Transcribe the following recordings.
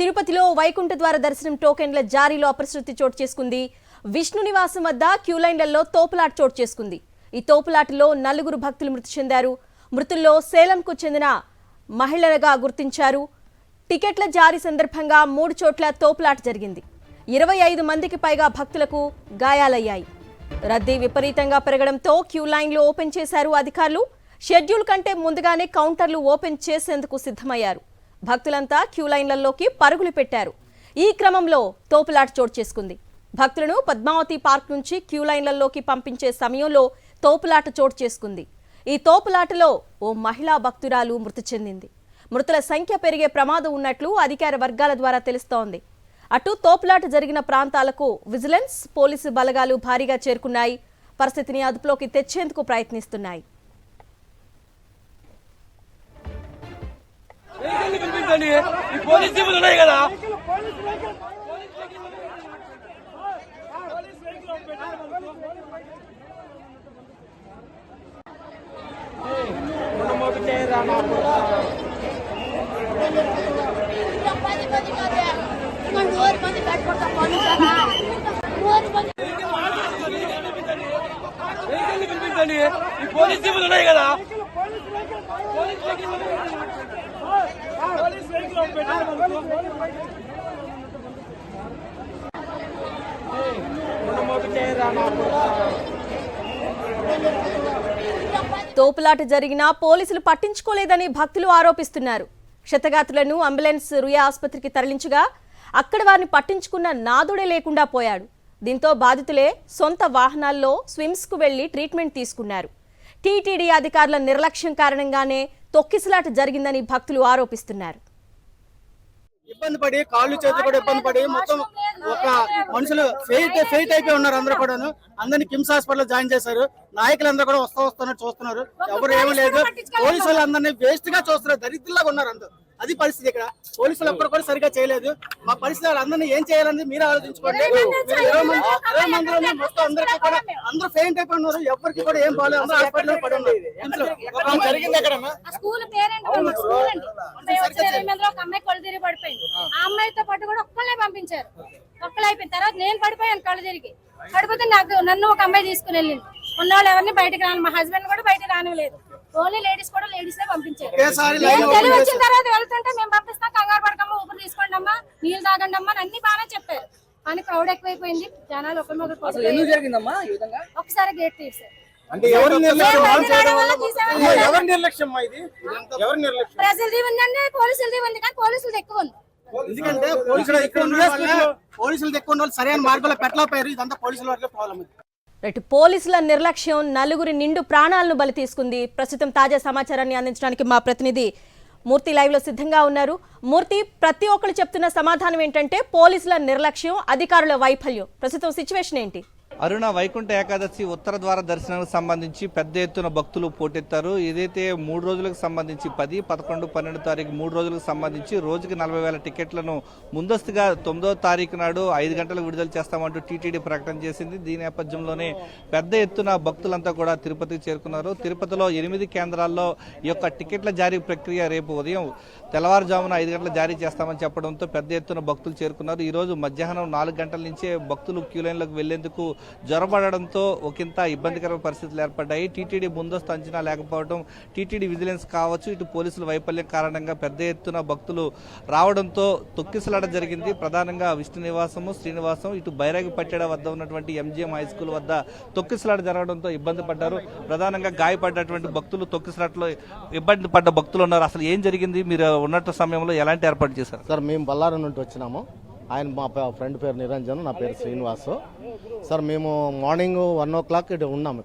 తిరుపతిలో వైకుంఠ ద్వార దర్శనం టోకెన్ల జారీలో అపశృతి చోటు చేసుకుంది. విష్ణు నివాసం వద్ద క్యూ లైన్లలో తోపులాట చోటు చేసుకుంది. ఈ తోపులాటలో 4 భక్తులు మృతి చెందారు. మృతుల్లో సేలంకు చెందిన మహిళలుగా గుర్తించారు. టికెట్ల జారీ సందర్భంగా 3 చోట్ల తోపులాట జరిగింది. 25 మందికి పైగా భక్తులకు గాయాలయ్యాయి. రద్దీ విపరీతంగా పెరగడంతో క్యూ లైన్లు ఓపెన్ చేశారు అధికారులు. షెడ్యూల్ కంటే ముందుగానే కౌంటర్లు ఓపెన్ చేసేందుకు సిద్ధమయ్యారు. భక్తులంతా క్యూ లైన్లలోకి పరుగులు పెట్టారు. ఈ క్రమంలో తోపులాట చోటు చేసుకుంది. భక్తులను పద్మావతి పార్క్ నుంచి క్యూ లైన్లలోకి పంపించే సమయంలో తోపులాట చోటు చేసుకుంది. ఈ తోపులాటలో ఓ మహిళా భక్తురాలు మృతి చెందింది. మృతుల సంఖ్య పెరిగే ప్రమాదం ఉన్నట్లు అధికార వర్గాల ద్వారా తెలుస్తోంది. అటు తోపులాట జరిగిన ప్రాంతాలకు విజిలెన్స్, పోలీసు బలగాలు భారీగా చేరుకున్నాయి. పరిస్థితిని అదుపులోకి తెచ్చేందుకు ప్రయత్నిస్తున్నాయి. తోపులాట జరిగినా పోలీసులు పట్టించుకోలేదని భక్తులు ఆరోపిస్తున్నారు. క్షతగాత్రులను అంబులెన్స్ రుయా ఆసుపత్రికి తరలించగా అక్కడ వారిని పట్టించుకున్న నాదుడే లేకుండా పోయాడు. దీంతో బాధితులే సొంత వాహనాల్లో స్విమ్స్ కు వెళ్లి ట్రీట్మెంట్ తీసుకున్నారు. టీటీడీ అధికారుల నిర్లక్ష్యం కారణంగానే తొక్కిసలాట జరిగిందని భక్తులు ఆరోపిస్తున్నారు. ఇబ్బంది పడి కాళ్ళు చేతులు కూడా ఇబ్బంది పడి మొత్తం ఒక మనుషులు ఫెయిట్ అయిపోయి ఉన్నారు. అందరూ కూడాను అందరినీ కిమ్స్ హాస్పిటల్ జాయిన్ చేశారు. నాయకులందరూ కూడా వస్తున్నారు చూస్తున్నారు. ఎవరు ఏమీ లేదు. పోలీసులు అందరినీ వేస్ట్ గా చూస్తున్నారు. దరిద్రులాగా ఉన్నారు అందరూ. అది పరిస్థితి. ఇక్కడ పోలీసులు ఎప్పుడు కూడా సరిగా చేయలేదు. మా పరిస్థితి అందరినీ ఏం చేయాలని మీరు ఆలోచించుకోండి. 20 మందిలోనే మొత్తం అందరికీ కూడా అందరూ ఫెయింట్ అయిపోయి ఉన్నారు. ఎవరికి కూడా ఏం బాగాలేదు. అందరూ హాస్పిటల్ పడి ఉన్నారు. జరిగింది ఎక్కడ అమ్మాయితో పాటు కూడా ఒక్కళ్ళే పంపించారు. ఒక్కళ్ళు అయిపోయిన తర్వాత నేను పడిపోయాను. కళ్ళు తిరిగి పడిపోతే నన్ను ఒక అమ్మాయి తీసుకుని వెళ్ళింది. ఉన్నవాళ్ళు ఎవరిని బయటకు రాను, మా హస్బెండ్ కూడా బయటకు రానివ్వలేదు. ఓన్లీ లేడీస్ కూడా లేడీస్ పంపించారు. తెలివి వచ్చిన తర్వాత వెళ్తుంటే మేము పంపిస్తాం, కంగారు పడకమ్మా, ఊపిరి తీసుకోండి అమ్మా, నీళ్ళు తాగండి అమ్మా అన్ని బాగానే చెప్పారు. కానీ క్రౌడ్ ఎక్కువైపోయింది. జనాలు ఒకసారి గేట్ తీసారు. ప్రజలది ఉందండి, పోలీసులది ఉంది. కానీ పోలీసులది ఎక్కువ ఉంది. ఎందుకంటే పోలీసులు ఎక్కువ సరైన మార్గంలో పెట్టలేకపోయారు. ఇదంతా పోలీసుల వరకే ప్రాబ్లం. పోలీసుల నిర్లక్ష్యం 4 నిండు ప్రాణాలను బలి తీసుకుంది. ప్రస్తుతం తాజా సమాచారాన్ని అందించడానికి మా ప్రతినిధి మూర్తి లైవ్ లో సిద్ధంగా ఉన్నారు. మూర్తి, ప్రతి ఒక్కరు చెప్తున్న సమాధానం ఏంటంటే పోలీసుల నిర్లక్ష్యం, అధికారుల వైఫల్యం. ప్రస్తుతం సిచ్యువేషన్ ఏంటి? అరుణ, వైకుంఠ ఏకాదశి ఉత్తర ద్వార దర్శనానికి సంబంధించి పెద్ద ఎత్తున భక్తులు పోటెత్తారు. ఏదైతే 3 రోజులకు సంబంధించి 10, 11, 12 తారీఖు 3 రోజులకు సంబంధించి రోజుకి 40,000 టికెట్లను ముందస్తుగా 9వ తారీఖు నాడు 5 గంటలకు విడుదల చేస్తామంటూ టీటీడీ ప్రకటన చేసింది. దీని నేపథ్యంలోనే పెద్ద ఎత్తున భక్తులంతా కూడా తిరుపతికి చేరుకున్నారు. తిరుపతిలో 8 కేంద్రాల్లో ఈ యొక్క టికెట్ల జారీ ప్రక్రియ రేపు ఉదయం తెల్లవారుజామున 5 గంటలకు జారీ చేస్తామని చెప్పడంతో పెద్ద ఎత్తున భక్తులు చేరుకున్నారు. ఈ రోజు మధ్యాహ్నం 4 గంటల నుంచే భక్తులు క్యూ లైన్లకు వెళ్లేందుకు జ్వరపడడంతో ఒకంత ఇబ్బందికర పరిస్థితులు ఏర్పడ్డాయి. టీటీడీ ముందస్తు అంచనా లేకపోవడం, టీటీడీ విజిలెన్స్ కావచ్చు, ఇటు పోలీసుల వైఫల్యం కారణంగా పెద్ద ఎత్తున భక్తులు రావడంతో తొక్కిసలాట జరిగింది. ప్రధానంగా విష్ణు నివాసము, శ్రీనివాసం, ఇటు బైరాగి పట్టెడ వద్ద ఉన్నటువంటి ఎంజీఎం హై స్కూల్ వద్ద తొక్కిసలాట జరగడంతో ఇబ్బంది పడ్డారు. ప్రధానంగా గాయపడ్డటువంటి భక్తులు, తొక్కిసలాటలో ఇబ్బంది పడ్డ భక్తులు ఉన్నారు. అసలు ఏం జరిగింది? మీరు ఉన్నట్టు సమయంలో ఎలాంటి ఏర్పాటు చేశారు? సార్, మేము బళ్ళారి నుండి వచ్చినాము. ఆయన మా ఫ్రెండ్ పేరు నిరంజన్, నా పేరు శ్రీనివాసు. సార్, మేము మార్నింగ్ 1 o'clock ఉన్నాము.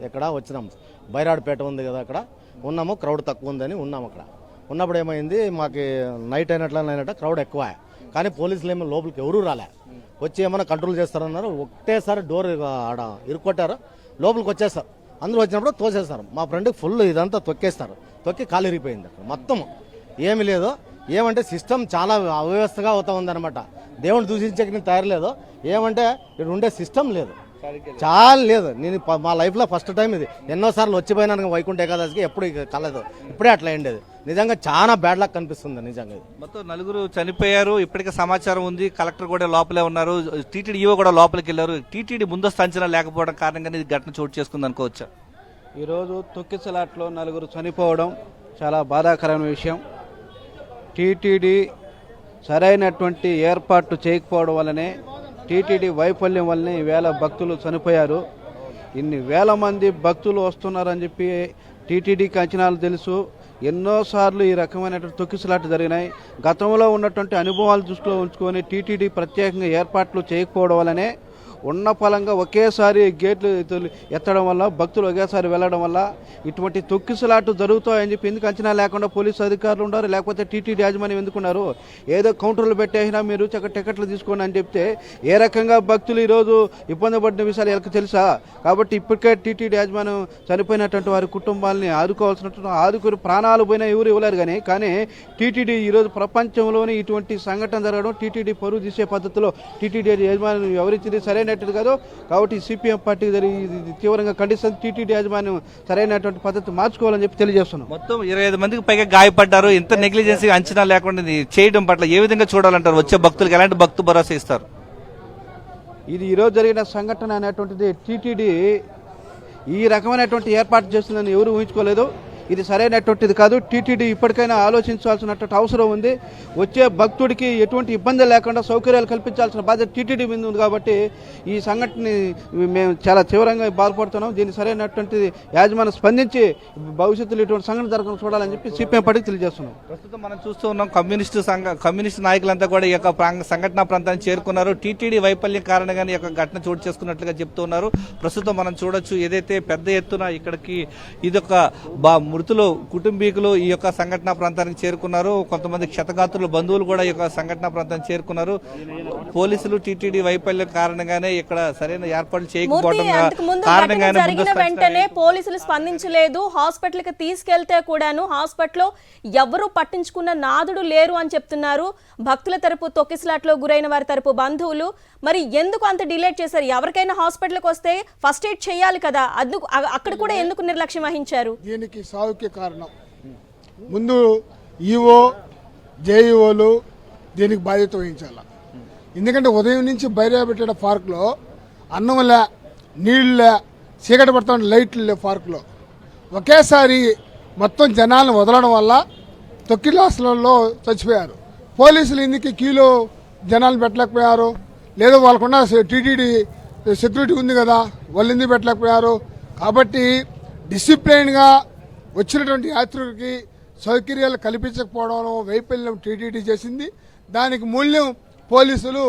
ఇక్కడ వచ్చినాము. బైరాడ్పేట ఉంది కదా, అక్కడ ఉన్నాము. క్రౌడ్ తక్కువ ఉందని ఉన్నాము. అక్కడ ఉన్నప్పుడు ఏమైంది, మాకు నైట్ అయినట్లయినట్టు క్రౌడ్ ఎక్కువ. కానీ పోలీసులు ఏమో లోపలికి ఎవరూ రాలే. వచ్చి ఏమైనా కంట్రోల్ చేస్తారన్నారు. ఒకటేసారి డోర్ ఆడ ఇరుక్కొట్టారు. లోపలికి వచ్చేస్తారు. అందరూ వచ్చినప్పుడు తోసేస్తారు. మా ఫ్రెండ్కి ఫుల్ ఇదంతా తొక్కేస్తారు. తొక్కి కాలు ఇరిగిపోయింది. అక్కడ మొత్తం ఏమి లేదు. ఏమంటే సిస్టమ్ చాలా అవ్యవస్థగా అవుతా ఉందన్నమాట. దేవుని దూషించక తయారు లేదు. ఏమంటే ఇక్కడ ఉండే సిస్టమ్ లేదు. చాలా లేదు. నేను మా లైఫ్లో ఫస్ట్ టైం ఇది. ఎన్నోసార్లు వచ్చిపోయినాను వైకుంఠ ఏకాదశికి, ఎప్పుడు కలదు. ఇప్పుడే అట్లా అయిండేది. నిజంగా చాలా బ్యాడ్ లక్ కనిపిస్తుంది నిజంగా. మొత్తం నలుగురు చనిపోయారు, ఇప్పటికే సమాచారం ఉంది. కలెక్టర్ కూడా లోపలే ఉన్నారు, టీటీడీ ఈవో కూడా లోపలికి వెళ్ళారు. టీటీడీ ముందస్తు అంచనా లేకపోవడం కారణంగానే ఇది ఘటన చోటు చేసుకుంది అనుకోవచ్చా? ఈరోజు తొక్కిసలాట్లో నలుగురు చనిపోవడం చాలా బాధాకరమైన విషయం. టీటీడీ సరైనటువంటి ఏర్పాట్లు చేయకపోవడం వల్లనే, టీటీడీ వైఫల్యం వల్లనే ఈవేళ భక్తులు చనిపోయారు. ఇన్ని వేల మంది భక్తులు వస్తున్నారని చెప్పి టీటీడీకి అంచనాలు తెలుసు. ఎన్నోసార్లు ఈ రకమైనటువంటి తొక్కిసలాట్లు జరిగినాయి. గతంలో ఉన్నటువంటి అనుభవాలు దృష్టిలో ఉంచుకొని టీటీడీ ప్రత్యేకంగా ఏర్పాట్లు చేయకపోవడం వల్లనే ఉన్న ఫలంగా ఒకేసారి గేట్లు ఎత్తడం వల్ల, భక్తులు ఒకేసారి వెళ్ళడం వల్ల ఇటువంటి తొక్కిసలాట్లు జరుగుతాయని చెప్పి ఎందుకు అంచనా లేకుండా పోలీసు అధికారులు ఉన్నారు, లేకపోతే టీటీడీ యాజమాన్యం ఎందుకున్నారు? ఏదో కౌంటర్లు పెట్టేసినా మీరు టికెట్లు తీసుకోండి అని చెప్తే ఏ రకంగా భక్తులు ఈరోజు ఇబ్బంది పడిన విషయాలు వీళ్ళకి తెలుసా? కాబట్టి ఇప్పటికే టీటీడీ యాజమాన్యం చనిపోయినటువంటి వారి కుటుంబాలని ఆదుకోవాల్సినటువంటి ఆదుకుని ప్రాణాలు పోయినా ఎవరు ఇవ్వలేరు. కానీ టీటీడీ ఈరోజు ప్రపంచంలోనే ఇటువంటి సంఘటన జరగడం, టీటీడీ పరువు తీసే పద్ధతిలో టీటీడీ యాజమాన్యం వివరించింది సరైన కాదు. కాబట్టి సిపిఎం పార్టీ తీవ్రంగా ఖండిస్తుంది. టీటీడీ యాజమాన్యం సరైనటువంటి పద్ధతి మార్చుకోవాలని చెప్పి తెలియజేస్తున్నాం. మొత్తం 25 మందికి పైగా గాయపడ్డారు. ఇంత నెగ్లిజెన్సీ అంచనా లేకుండా ఇది చేయడం పట్ల ఏ విధంగా చూడాలంటారు? వచ్చే భక్తులకు ఎలాంటి భక్తు భరోసా ఇస్తారు? ఇది ఈరోజు జరిగిన సంఘటన అనేటువంటిది టీటీడీ ఈ రకమైనటువంటి ఏర్పాటు చేస్తుందని ఎవరు ఊహించుకోలేదు. ఇది సరైనటువంటిది కాదు. టీటీడీ ఇప్పటికైనా ఆలోచించాల్సినటువంటి అవసరం ఉంది. వచ్చే భక్తుడికి ఎటువంటి ఇబ్బంది లేకుండా సౌకర్యాలు కల్పించాల్సిన బాధ్యత టీటీడీ మీద ఉంది. కాబట్టి ఈ సంఘటనని మేము చాలా తీవ్రంగా బాధపడుతున్నాం. దీన్ని సరైనటువంటి యాజమాన్యం స్పందించి భవిష్యత్తులో ఇటువంటి సంఘటన జరగకుండా చూడాలని చెప్పి సిపిఎం పార్టీకి తెలియజేస్తున్నాం. ప్రస్తుతం మనం చూస్తూ ఉన్నాం, కమ్యూనిస్టు నాయకులంతా కూడా ఈ యొక్క సంఘటనా ప్రాంతానికి చేరుకున్నారు. టీటీడీ వైఫల్యం కారణంగానే ఈ యొక్క ఘటన చోటు చేసుకున్నట్లుగా చెప్తున్నారు. ప్రస్తుతం మనం చూడొచ్చు, ఏదైతే పెద్ద ఎత్తున ఇక్కడికి ఇదొక మృతులు కుటుంబీకులు ఈ యొక్క సంఘటనా ప్రాంతానికి చేరుకున్నారు. కొంతమంది క్షతగాత్రులు బంధువులు కూడా ఈ యొక్క సంఘటనా ప్రాంతానికి చేరుకున్నారు. పోలీసులు టీటీడీ వైఫల్యం కారణంగానే ఇక్కడ సరైన ఏర్పాట్లు చేయకపోవడం కారణంగానే జరిగిన వెంటనే పోలీసులు స్పందించలేదు. హాస్పిటల్ కి తీసుకెళ్తే కూడాను హాస్పిటల్లో ఎవరూ పట్టించుకున్న నాదుడు లేరు అని చెప్తున్నారు భక్తుల తరపు, తొక్కిసలాట్లో గురైన వారి తరపు బంధువులు. మరి ఎందుకు అంత డిలేట్ చేశారు? ఎవరికైనా హాస్పిటల్కి వస్తే ఫస్ట్ ఎయిడ్ చేయాలి కదా, అక్కడ కూడా ఎందుకు నిర్లక్ష్యం వహించారు? దీనికి సావుకి కారణం ముందు ఈఓ జేఈఓలు దీనికి బాధ్యత వహించాల. ఎందుకంటే ఉదయం నుంచి బైరాబెట్టే పార్క్లో అన్నంలే, నీళ్ళే, చీకటి పడుతున్న లైట్లు పార్క్లో ఒకేసారి మొత్తం జనాలను వదలడం వల్ల తొక్కిలాసలలో చచ్చిపోయారు. పోలీసులు ఎందుకు క్యూలో జనాలను పెట్టలేకపోయారు? లేదు వాళ్ళకున్న టీటీడీ సెక్యూరిటీ ఉంది కదా, వాళ్ళు ఎందుకు పెట్టలేకపోయారు? కాబట్టి డిసిప్లైన్గా వచ్చినటువంటి యాత్రికులకి సౌకర్యాలు కల్పించకపోవడం వైఫల్యం టీటీడీ చేసింది. దానికి మూల్యం పోలీసులు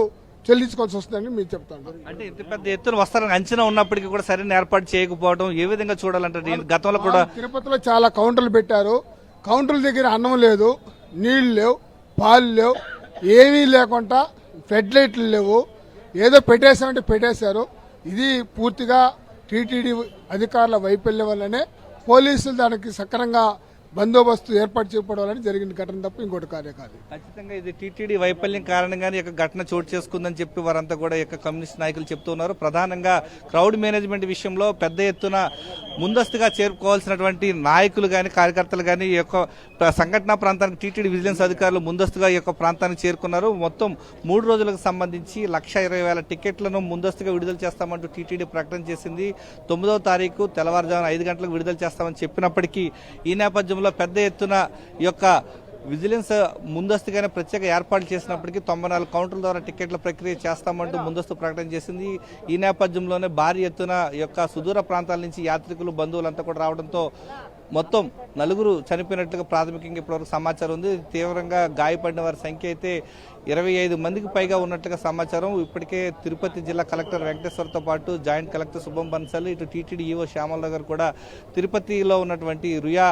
చెల్లించుకోవాల్సి వస్తుందని మీరు చెప్తాను. అంటే ఇంత పెద్ద ఎత్తున వస్తారని అంచనా ఉన్నప్పటికీ కూడా సరైన ఏర్పాటు చేయకపోవడం ఏ విధంగా చూడాలంటే? గతంలో కూడా తిరుపతిలో చాలా కౌంటర్లు పెట్టారు. కౌంటర్ల దగ్గర అన్నం లేదు, నీళ్లు లేవు, పాలు లేవు, ఏమీ లేకుండా ఫెడ్ లైట్లు లేవు. ఏదో పెట్టేశామంటే పెట్టేశారు. ఇది పూర్తిగా టీటీడీ అధికారుల వైఫల్యం వల్లనే పోలీసులు దానికి సక్రమంగా బందోబస్తు ఏర్పాటు చేయకపోవడం జరిగిన ఘటన తప్ప ఇంకోటి కార్యకాదు. ఖచ్చితంగా ఇది టీటీడీ వైఫల్యం కారణంగానే ఈ ఘటన చోటు చేసుకుందని చెప్పి వారంతా కూడా ఈ కమ్యూనిస్ట్ నాయకులు చెప్తున్నారు. ప్రధానంగా క్రౌడ్ మేనేజ్మెంట్ విషయంలో పెద్ద ఎత్తున ముందస్తుగా చేరుకోవాల్సినటువంటి నాయకులు కానీ కార్యకర్తలు కానీ ఈ యొక్క సంఘటనా ప్రాంతానికి టీటీడీ విజిలెన్స్ అధికారులు ముందస్తుగా ఈ యొక్క ప్రాంతానికి చేరుకున్నారు. మొత్తం 3 రోజులకు సంబంధించి 1,20,000 టికెట్లను ముందస్తుగా విడుదల చేస్తామంటూ టీటీడీ ప్రకటన చేసింది. 9వ తారీఖు తెల్లవారుజామున 5 గంటలకు విడుదల చేస్తామని చెప్పినప్పటికీ ఈ నేపథ్యంలో పెద్ద ఎత్తున ఈ యొక్క విజిలెన్స్ ముందస్తుగానే ప్రత్యేక ఏర్పాట్లు చేసినప్పటికీ 94 కౌంటర్ల ద్వారా టికెట్ల ప్రక్రియ చేస్తామంటూ ముందస్తు ప్రకటన చేసింది. ఈ నేపథ్యంలోనే భారీ ఎత్తున ఈ యొక్క సుదూర ప్రాంతాల నుంచి యాత్రికులు, బంధువులంతా కూడా రావడంతో మొత్తం 4 చనిపోయినట్లుగా ప్రాథమికంగా ఇప్పటివరకు సమాచారం ఉంది. తీవ్రంగా గాయపడిన వారి సంఖ్య అయితే 25 మందికి పైగా ఉన్నట్లుగా సమాచారం. ఇప్పటికే తిరుపతి జిల్లా కలెక్టర్ వెంకటేశ్వర్తో పాటు జాయింట్ కలెక్టర్ శుభం బన్సల్, ఇటు టీటీడీ ఈవో శ్యామల గారు కూడా తిరుపతిలో ఉన్నటువంటి రుయా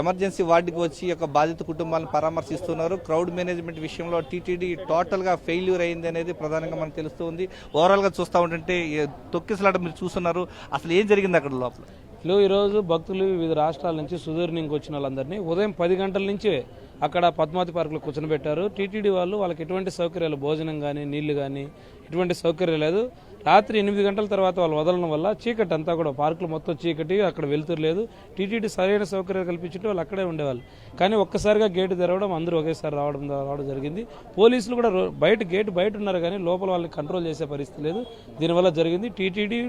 ఎమర్జెన్సీ వార్డుకి వచ్చి యొక్క బాధిత కుటుంబాలను పరామర్శిస్తున్నారు. క్రౌడ్ మేనేజ్మెంట్ విషయంలో టీటీడీ టోటల్గా ఫెయిల్యూర్ అయింది అనేది ప్రధానంగా మనకు తెలుస్తుంది. ఓవరాల్గా చూస్తూ ఉంటుంటే తొక్కిసలాట మీరు చూస్తున్నారు, అసలు ఏం జరిగింది అక్కడ లోపల? ఈరోజు భక్తులు వివిధ రాష్ట్రాల నుంచి సుదూర్ నుంచి వచ్చిన వాళ్ళందరినీ ఉదయం 10 గంటల నుంచి అక్కడ పద్మావతి పార్కులో కూర్చొని పెట్టారు. టీటీడీ వాళ్ళకి ఎటువంటి సౌకర్యాలు, భోజనం కానీ, నీళ్లు కానీ ఎటువంటి సౌకర్యం లేదు. రాత్రి 8 గంటల తర్వాత వాళ్ళు వదలడం వల్ల చీకటి అంతా కూడా పార్కులు మొత్తం చీకటి, అక్కడ వెలుతురు లేదు. టీటీడీ సరైన సౌకర్యాలు కల్పించుంటే వాళ్ళు అక్కడే ఉండేవాళ్ళు. కానీ ఒక్కసారిగా గేటు తెరవడం, అందరూ ఒకేసారి రావడం జరిగింది. పోలీసులు కూడా గేటు బయట ఉన్నారు కానీ లోపల వాళ్ళని కంట్రోల్ చేసే పరిస్థితి లేదు. దీనివల్ల జరిగింది టీటీడీ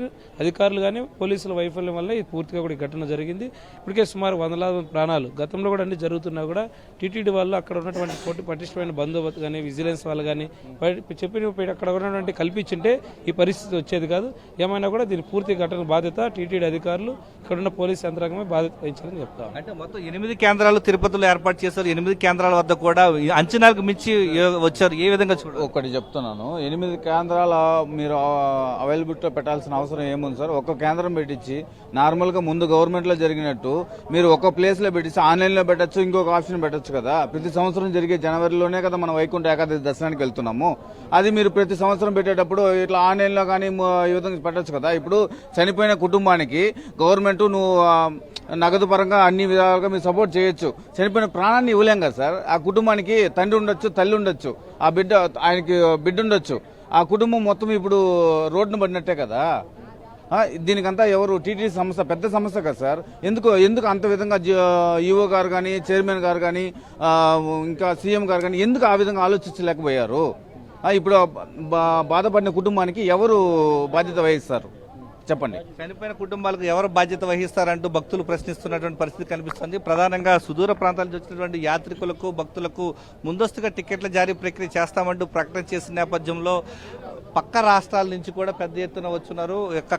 అధికారులు కానీ పోలీసుల వైఫల్యం వల్ల ఇది పూర్తిగా కూడా ఈ ఘటన జరిగింది. ఇప్పటికే సుమారు 100,000 ప్రాణాలు గతంలో కూడా అన్ని జరుగుతున్నా కూడా టీటీడీ వాళ్ళు అక్కడ ఉన్నటువంటి పటిష్టమైన బందోబస్తు కానీ విజిలెన్స్ వాళ్ళు కానీ చెప్పిన అక్కడ ఉన్నటువంటి కల్పించుంటే ఈ పరిస్థితి వచ్చేది కాదు. ఏమైనా కూడా దీని పూర్తి ఘటన బాధ్యత టీటీడీ అధికారులు, ఇక్కడున్న పోలీసు యంత్రాంగమే బాధ్యత వహించాలని చెప్తాం. అంటే మొత్తం 8 కేంద్రాలు తిరుపతిలో ఏర్పాటు చేశారు. 8 కేంద్రాల వద్ద కూడా అంచనాలకు మించి వచ్చారు. ఏ విధంగా చూడాలి? ఒకటి చెప్తున్నాను, 8 కేంద్రాల మీరు అవైలబిలిటీలో పెట్టాల్సిన అవసరం ఏముంది సార్? ఒక్క కేంద్రం పెట్టించి నార్మల్గా ముందు గవర్నమెంట్లో జరిగినట్టు మీరు ఒక ప్లేస్లో పెట్టించి ఆన్లైన్లో పెట్టచ్చు, ఇంకొక ఆప్షన్ పెట్టచ్చు కదా. ప్రతి సంవత్సరం జరిగే జనవరిలోనే కదా మనం వైకుంఠ ఏకాదశి దర్శనానికి వెళ్తున్నాము. అది మీరు ప్రతి సంవత్సరం పెట్టేటప్పుడు ఇట్లా ఆన్లైన్లో కానీ ఈ విధంగా పెట్టచ్చు కదా. ఇప్పుడు చనిపోయిన కుటుంబానికి గవర్నమెంట్ నువ్వు నగదు పరంగా అన్ని విధాలుగా మీరు సపోర్ట్ చేయొచ్చు. చనిపోయిన ప్రాణాన్ని ఇవ్వలేం కదా సార్. ఆ కుటుంబానికి తండ్రి ఉండొచ్చు, తల్లి ఉండొచ్చు, ఆ ఆయనకి బిడ్డ ఉండొచ్చు. ఆ కుటుంబం మొత్తం ఇప్పుడు రోడ్డును పడినట్టే కదా. దీనికంతా ఎవరు? టీటీడీ సంస్థ పెద్ద సంస్థ కదా సార్. ఎందుకు అంత విధంగా ఈఓ గారు కానీ, చైర్మన్ గారు కానీ, ఇంకా సీఎం గారు కానీ ఎందుకు ఆ విధంగా ఆలోచించలేకపోయారు? ఇప్పుడు బాధపడిన కుటుంబానికి ఎవరు బాధ్యత వహిస్తారు చెప్పండి? చనిపోయిన కుటుంబాలకు ఎవరు బాధ్యత వహిస్తారంటూ భక్తులు ప్రశ్నిస్తున్నటువంటి పరిస్థితి కనిపిస్తుంది. ప్రధానంగా సుదూర ప్రాంతాల నుంచి వచ్చినటువంటి యాత్రికులకు, భక్తులకు ముందస్తుగా టికెట్ల జారీ ప్రక్రియ చేస్తామంటూ ప్రకటన చేసిన నేపథ్యంలో పక్క రాష్ట్రాల నుంచి కూడా పెద్ద ఎత్తున వచ్చున్నారు.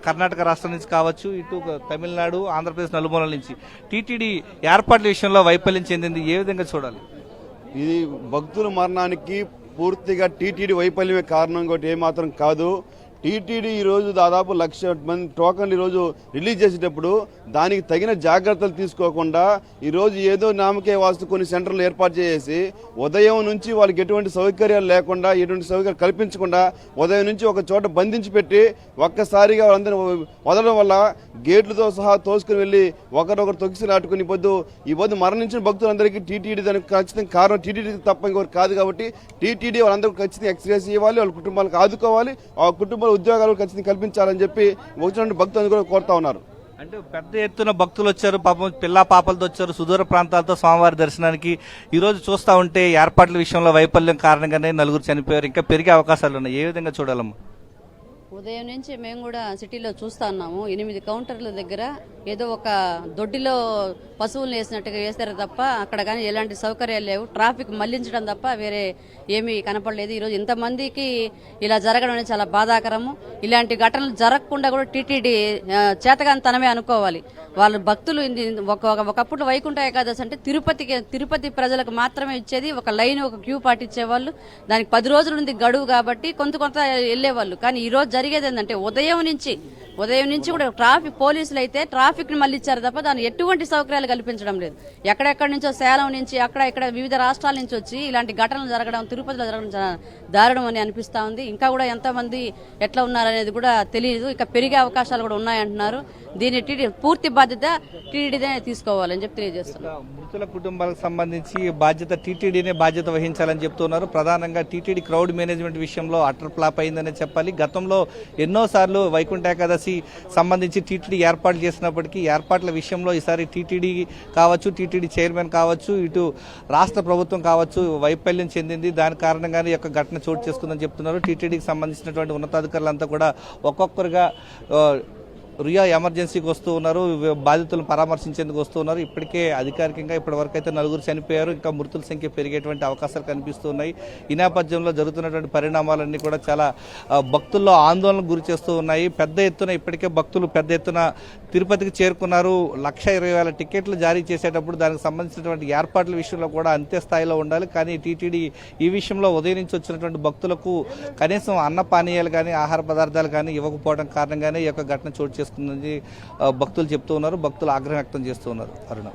కర్ణాటక రాష్ట్రం నుంచి కావచ్చు, ఇటు తమిళనాడు, ఆంధ్రప్రదేశ్ నలుమూలల నుంచి టీటీడీ ఏర్పాట్ల విషయంలో వైఫల్యం చెందింది. ఏ విధంగా చూడాలి? ఇది భక్తుల మరణానికి పూర్తిగా టీటీడీ వైఫల్యమే కారణం, ఇంకోటి ఏమాత్రం కాదు. టీటీడీ ఈరోజు దాదాపు 1,00,000 మంది టోకన్లు ఈరోజు రిలీజ్ చేసేటప్పుడు దానికి తగిన జాగ్రత్తలు తీసుకోకుండా ఈరోజు ఏదో నామకే వాస్తు కొన్ని సెంటర్లు ఏర్పాటు చేసి ఉదయం నుంచి వాళ్ళకి ఎటువంటి సౌకర్యాలు లేకుండా, ఎటువంటి సౌకర్యాలు కల్పించకుండా ఉదయం నుంచి ఒక చోట బంధించి పెట్టి ఒక్కసారిగా వాళ్ళందరూ వదలడం వల్ల గేట్లతో సహా తోసుకుని వెళ్ళి ఒకరొకరు తొక్కిసలాటుకుని ఈ పొద్దు మరణించిన భక్తులందరికీ టీటీడీ దానికి ఖచ్చితంగా కారణం టీటీడీ తప్ప ఇంకొకరు కాదు. కాబట్టి టీటీడీ వాళ్ళందరూ ఖచ్చితంగా ఎక్స్ప్రెస్ ఇవ్వాలి, వాళ్ళ కుటుంబాలకు ఆదుకోవాలి, ఆ కుటుంబాల ఉద్యోగాలు ఖచ్చితంగా కల్పించాలని చెప్పి వచ్చిన భక్తులు కూడా కోరుతా ఉన్నారు. అంటే పెద్ద ఎత్తున భక్తులు వచ్చారు, పాపం పిల్ల పాపలతో వచ్చారు సుదూర ప్రాంతాలతో స్వామివారి దర్శనానికి. ఈ రోజు చూస్తూ ఉంటే ఏర్పాట్ల విషయంలో వైఫల్యం కారణంగానే 4 చనిపోయారు. ఇంకా పెరిగే అవకాశాలు ఉన్నాయి. ఏ విధంగా చూడాలమ్మా? ఉదయం నుంచి మేము కూడా సిటీలో చూస్తా ఉన్నాము. 8 కౌంటర్ల దగ్గర ఏదో ఒక దొడ్డిలో పశువులను వేసినట్టుగా వేస్తారు తప్ప అక్కడ కానీ ఎలాంటి సౌకర్యాలు లేవు. ట్రాఫిక్ మళ్లించడం తప్ప వేరే ఏమీ కనపడలేదు. ఈరోజు ఇంతమందికి ఇలా జరగడం అనేది చాలా బాధాకరము. ఇలాంటి ఘటనలు జరగకుండా కూడా టీటీడీ చేతగానితనమే అనుకోవాలి. వాళ్ళ భక్తులు ఒకప్పుడు వైకుంఠ ఏకాదశి అంటే తిరుపతి ప్రజలకు మాత్రమే ఇచ్చేది. ఒక లైన్, ఒక క్యూ పాటించేవాళ్ళు. దానికి 10 రోజుల నుండి గడువు కాబట్టి కొంత వెళ్లేవాళ్ళు. కానీ ఈ రోజు జరిగేది ఏంటంటే ఉదయం నుంచి కూడా ట్రాఫిక్ పోలీసులు అయితే ట్రాఫిక్ ని మళ్ళీ ఇచ్చారు తప్ప దాని ఎటువంటి సౌకర్యాలు కల్పించడం లేదు. ఎక్కడెక్కడి నుంచో సేలం నుంచి ఇక్కడ వివిధ రాష్ట్రాల నుంచి వచ్చి ఇలాంటి ఘటనలు జరగడం, తిరుపతిలో జరగడం దారుణం అని అనిపిస్తా ఉంది. ఇంకా కూడా ఎంతమంది ఎట్లా ఉన్నారనేది కూడా తెలియదు. ఇక పెరిగే అవకాశాలు కూడా ఉన్నాయంటున్నారు. దీన్ని పూర్తి బాధ్యత టీటీడీనే తీసుకోవాలని చెప్పి తెలియజేస్తున్నారు. మృతుల కుటుంబాలకు సంబంధించి బాధ్యత టీటీడీనే బాధ్యత వహించాలని చెప్తున్నారు. ప్రధానంగా టీటీడీ క్రౌడ్ మేనేజ్మెంట్ విషయంలో అటర్ ఫ్లాప్ అయిందనే చెప్పాలి. గతంలో ఎన్నోసార్లు వైకుంఠ ఏకాదశి సంబంధించి టీటీడీ ఏర్పాట్లు చేసినప్పటికీ ఏర్పాట్ల విషయంలో ఈసారి టీటీడీ కావచ్చు, టీటీడీ చైర్మన్ కావచ్చు, ఇటు రాష్ట్ర ప్రభుత్వం కావచ్చు వైఫల్యం చెందింది. దాని కారణంగానే ఈ యొక్క ఘటన చోటు చేసుకుందని చెప్తున్నారు. టీటీడీకి సంబంధించినటువంటి ఉన్నతాధికారులంతా కూడా ఒక్కొక్కరుగా రియా ఎమర్జెన్సీకి వస్తూ ఉన్నారు, బాధితులను పరామర్శించేందుకు వస్తూ ఉన్నారు. ఇప్పటికే అధికారికంగా ఇప్పటివరకు అయితే 4 చనిపోయారు. ఇంకా మృతుల సంఖ్య పెరిగేటువంటి అవకాశాలు కనిపిస్తున్నాయి. ఈ నేపథ్యంలో జరుగుతున్నటువంటి పరిణామాలన్నీ కూడా చాలా భక్తుల్లో ఆందోళనకు గురి చేస్తూ ఉన్నాయి. పెద్ద ఎత్తున ఇప్పటికే భక్తులు పెద్ద ఎత్తున తిరుపతికి చేరుకున్నారు. 1,20,000 టికెట్లు జారీ చేసేటప్పుడు దానికి సంబంధించినటువంటి ఏర్పాట్ల విషయంలో కూడా అంతే స్థాయిలో ఉండాలి. కానీ టీటీడీ ఈ విషయంలో ఉదయం నుంచి వచ్చినటువంటి భక్తులకు కనీసం అన్న పానీయాలు కానీ, ఆహార పదార్థాలు కానీ ఇవ్వకపోవడం కారణంగానే ఈ యొక్క ఘటన చోటు చేసుకుందని భక్తులు చెప్తూ ఉన్నారు. భక్తులు ఆగ్రహం వ్యక్తం చేస్తూ ఉన్నారు. అరుణ.